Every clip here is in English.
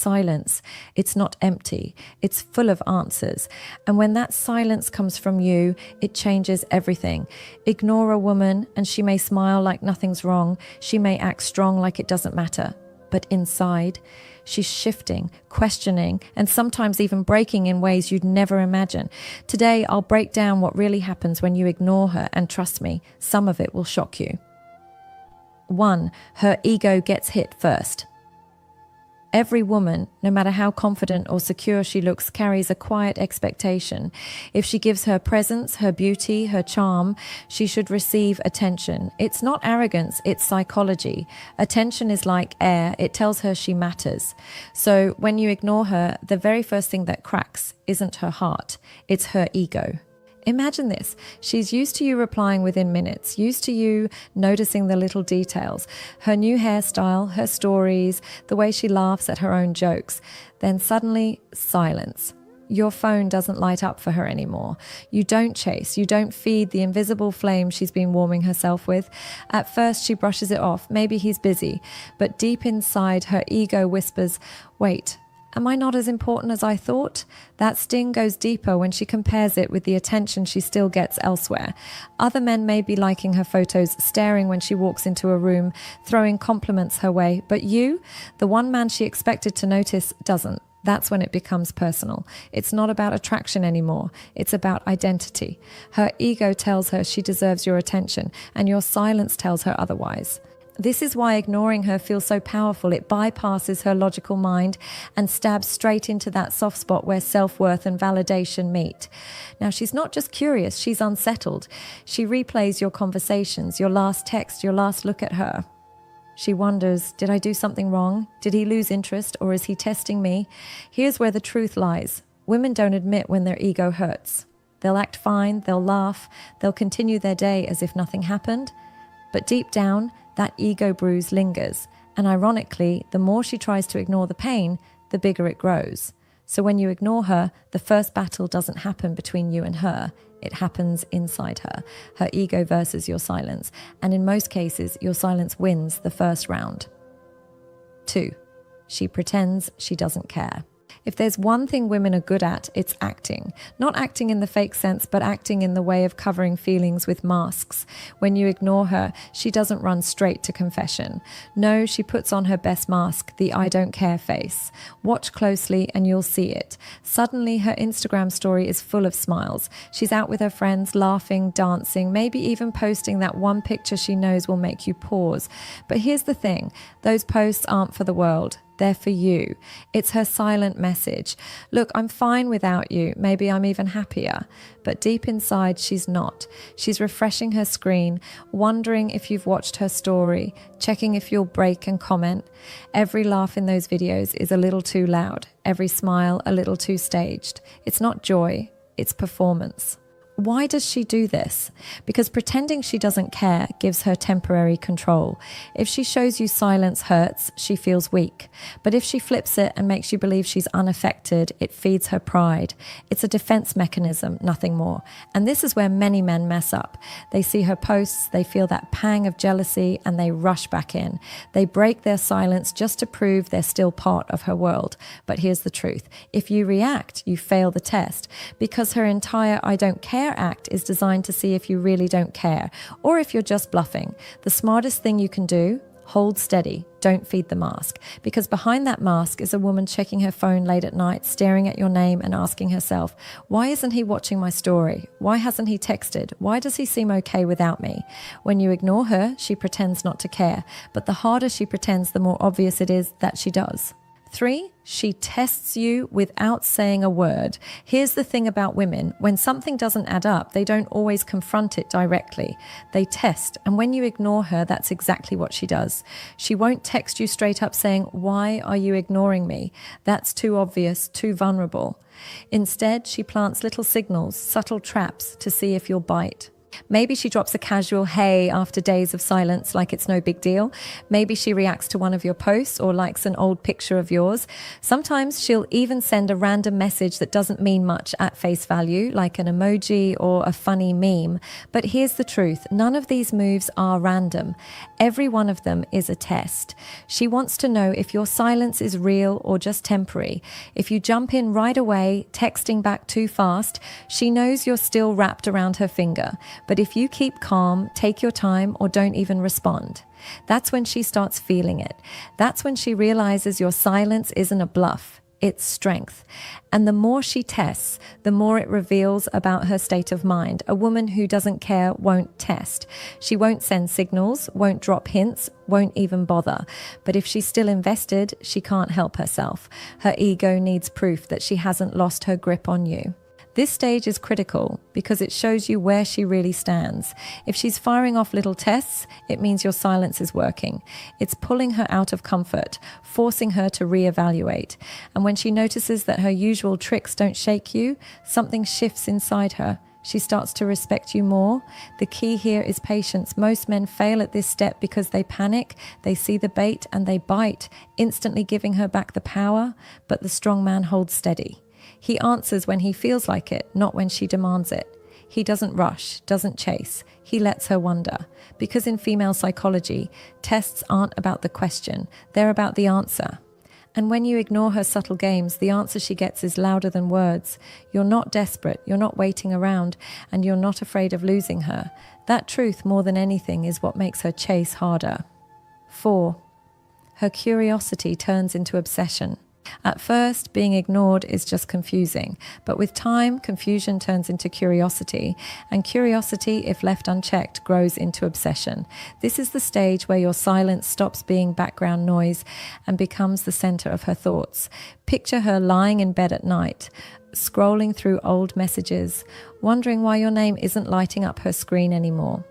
silence. It's not empty. It's full of answers. And when that silence comes from you, it changes everything. Ignore a woman and she may smile like nothing's wrong. She may act strong like it doesn't matter. But inside, she's shifting, questioning, and sometimes even breaking in ways you'd never imagine. Today, I'll break down what really happens when you ignore her, and trust me, some of it will shock you. 1. Her ego gets hit first. Every woman, no matter how confident or secure she looks, carries a quiet expectation. If she gives her presence, her beauty, her charm, she should receive attention. It's not arrogance, it's psychology. Attention is like air, it tells her she matters. So when you ignore her, the very first thing that cracks isn't her heart, it's her ego. Imagine this. She's used to you replying within minutes, used to you noticing the little details, her new hairstyle, her stories, the way she laughs at her own jokes. Then suddenly, silence. Your phone doesn't light up for her anymore. You don't chase, you don't feed the invisible flame she's been warming herself with. At first, she brushes it off. Maybe he's busy. But deep inside, her ego whispers, wait, am I not as important as I thought? That sting goes deeper when she compares it with the attention she still gets elsewhere. Other men may be liking her photos, staring when she walks into a room, throwing compliments her way. But you, the one man she expected to notice, doesn't. That's when it becomes personal. It's not about attraction anymore. It's about identity. Her ego tells her she deserves your attention, and your silence tells her otherwise. This is why ignoring her feels so powerful. It bypasses her logical mind and stabs straight into that soft spot where self-worth and validation meet. Now, she's not just curious, she's unsettled. She replays your conversations, your last text, your last look at her. She wonders, did I do something wrong? Did he lose interest, or is he testing me? Here's where the truth lies. Women don't admit when their ego hurts. They'll act fine, they'll laugh, they'll continue their day as if nothing happened. But deep down, that ego bruise lingers, and ironically, the more she tries to ignore the pain, the bigger it grows. So when you ignore her, the first battle doesn't happen between you and her. It happens inside her, her ego versus your silence. And in most cases, your silence wins the first round. 2. She pretends she doesn't care. If there's one thing women are good at, it's acting. Not acting in the fake sense, but acting in the way of covering feelings with masks. When you ignore her, she doesn't run straight to confession. No, she puts on her best mask, the I don't care face. Watch closely and you'll see it. Suddenly, her Instagram story is full of smiles. She's out with her friends, laughing, dancing, maybe even posting that one picture she knows will make you pause. But here's the thing, those posts aren't for the world. They're for you. It's her silent message. Look, I'm fine without you. Maybe I'm even happier. But deep inside, she's not. She's refreshing her screen, wondering if you've watched her story, checking if you'll break and comment. Every laugh in those videos is a little too loud. Every smile a little too staged. It's not joy, it's performance. Why does she do this? Because pretending she doesn't care gives her temporary control. If she shows you silence hurts, she feels weak. But if she flips it and makes you believe she's unaffected, it feeds her pride. It's a defense mechanism, nothing more. And this is where many men mess up. They see her posts, they feel that pang of jealousy, and they rush back in. They break their silence just to prove they're still part of her world. But here's the truth. If you react, you fail the test. Because her entire I don't care act is designed to see if you really don't care, or if you're just bluffing. The smartest thing you can do, hold steady, don't feed the mask. Because behind that mask is a woman checking her phone late at night, staring at your name and asking herself, why isn't he watching my story? Why hasn't he texted? Why does he seem okay without me? When you ignore her, she pretends not to care. But the harder she pretends, the more obvious it is that she does. 3, she tests you without saying a word. Here's the thing about women. When something doesn't add up, they don't always confront it directly. They test, and when you ignore her, that's exactly what she does. She won't text you straight up saying, why are you ignoring me? That's too obvious, too vulnerable. Instead, she plants little signals, subtle traps to see if you'll bite. Maybe she drops a casual hey after days of silence like it's no big deal. Maybe she reacts to one of your posts or likes an old picture of yours. Sometimes she'll even send a random message that doesn't mean much at face value, like an emoji or a funny meme. But here's the truth. None of these moves are random. Every one of them is a test. She wants to know if your silence is real or just temporary. If you jump in right away, texting back too fast, she knows you're still wrapped around her finger. But if you keep calm, take your time, or don't even respond, that's when she starts feeling it. That's when she realizes your silence isn't a bluff, it's strength. And the more she tests, the more it reveals about her state of mind. A woman who doesn't care won't test. She won't send signals, won't drop hints, won't even bother. But if she's still invested, she can't help herself. Her ego needs proof that she hasn't lost her grip on you. This stage is critical because it shows you where she really stands. If she's firing off little tests, it means your silence is working. It's pulling her out of comfort, forcing her to reevaluate. And when she notices that her usual tricks don't shake you, something shifts inside her. She starts to respect you more. The key here is patience. Most men fail at this step because they panic, they see the bait and they bite, instantly giving her back the power, but the strong man holds steady. He answers when he feels like it, not when she demands it. He doesn't rush, doesn't chase. He lets her wonder. Because in female psychology, tests aren't about the question, they're about the answer. And when you ignore her subtle games, the answer she gets is louder than words. You're not desperate, you're not waiting around, and you're not afraid of losing her. That truth, more than anything, is what makes her chase harder. 4. Her curiosity turns into obsession. At first, being ignored is just confusing, but with time, confusion turns into curiosity, and curiosity, if left unchecked, grows into obsession. This is the stage where your silence stops being background noise and becomes the center of her thoughts. Picture her lying in bed at night, scrolling through old messages, wondering why your name isn't lighting up her screen anymore.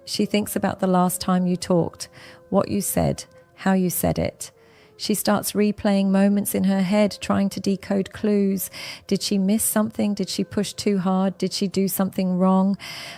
She thinks about the last time you talked, what you said, how you said it. She starts replaying moments in her head, trying to decode clues. Did she miss something? Did she push too hard? Did she do something wrong?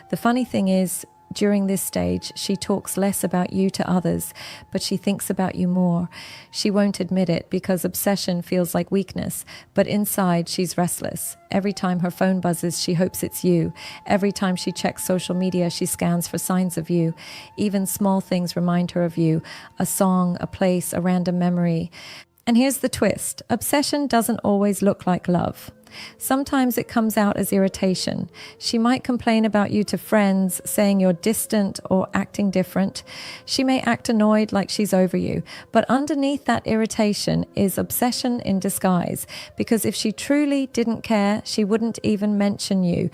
The funny thing is, during this stage, she talks less about you to others, but she thinks about you more. She won't admit it because obsession feels like weakness, but inside she's restless. Every time her phone buzzes, she hopes it's you. Every time she checks social media, she scans for signs of you. Even small things remind her of you, a song, a place, a random memory. And here's the twist. Obsession doesn't always look like love. Sometimes it comes out as irritation. She might complain about you to friends, saying you're distant or acting different. She may act annoyed like she's over you. But underneath that irritation is obsession in disguise. Because if she truly didn't care, she wouldn't even mention you.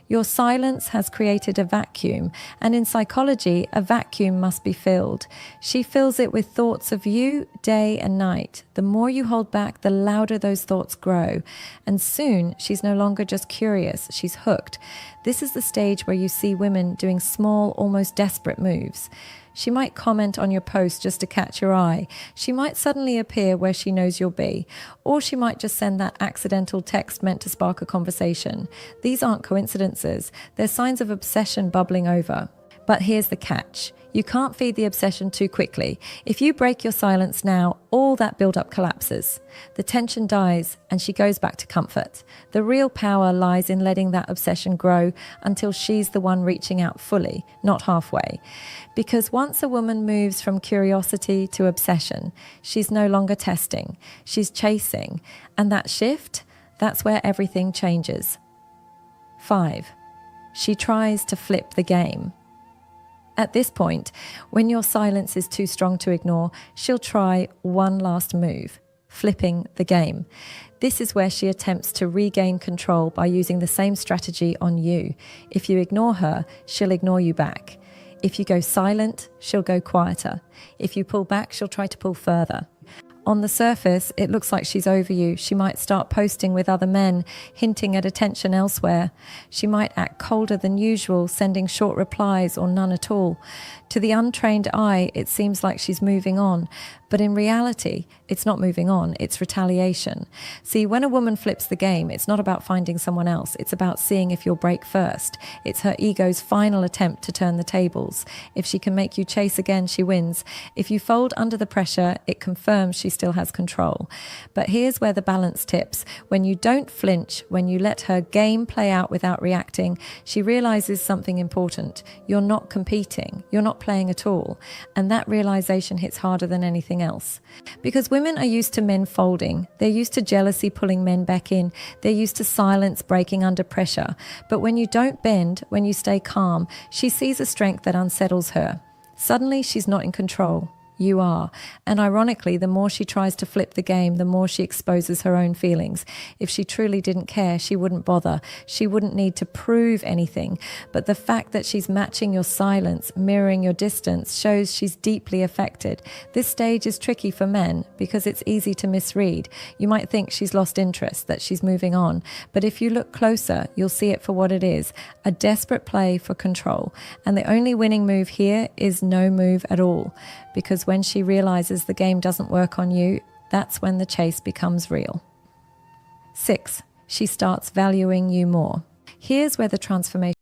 Your silence has created a vacuum, and in psychology, a vacuum must be filled. She fills it with thoughts of you day and night. The more you hold back, the louder those thoughts grow. And soon, she's no longer just curious, she's hooked. This is the stage where you see women doing small, almost desperate moves. She might comment on your post just to catch your eye. She might suddenly appear where she knows you'll be. Or she might just send that accidental text meant to spark a conversation. These aren't coincidences. They're signs of obsession bubbling over. But here's the catch. You can't feed the obsession too quickly. If you break your silence now, all that build-up collapses. The tension dies and she goes back to comfort. The real power lies in letting that obsession grow until she's the one reaching out fully, not halfway. Because once a woman moves from curiosity to obsession, she's no longer testing, she's chasing. And that shift, that's where everything changes. 5. She tries to flip the game. At this point, when your silence is too strong to ignore, she'll try one last move, flipping the game. This is where she attempts to regain control by using the same strategy on you. If you ignore her, she'll ignore you back. If you go silent, she'll go quieter. If you pull back, she'll try to pull further. On the surface, it looks like she's over you. She might start posting with other men, hinting at attention elsewhere. She might act colder than usual, sending short replies or none at all. To the untrained eye, it seems like she's moving on, but in reality, it's not moving on, it's retaliation. See, when a woman flips the game, it's not about finding someone else, it's about seeing if you'll break first. It's her ego's final attempt to turn the tables. If she can make you chase again, she wins. If you fold under the pressure, it confirms she still has control. But here's where the balance tips. When you don't flinch, when you let her game play out without reacting, she realizes something important. You're not competing, you're not playing at all. And that realization hits harder than anything else. Because women are used to men folding. They're used to jealousy pulling men back in. They're used to silence breaking under pressure. But when you don't bend, when you stay calm, she sees a strength that unsettles her. Suddenly, she's not in control. You are. And ironically, the more she tries to flip the game, the more she exposes her own feelings. If she truly didn't care, she wouldn't bother. She wouldn't need to prove anything. But the fact that she's matching your silence, mirroring your distance, shows she's deeply affected. This stage is tricky for men because it's easy to misread. You might think she's lost interest, that she's moving on. But if you look closer, you'll see it for what it is, a desperate play for control. And the only winning move here is no move at all. Because when she realizes the game doesn't work on you, that's when the chase becomes real. 6. She starts valuing you more. Here's where the transformation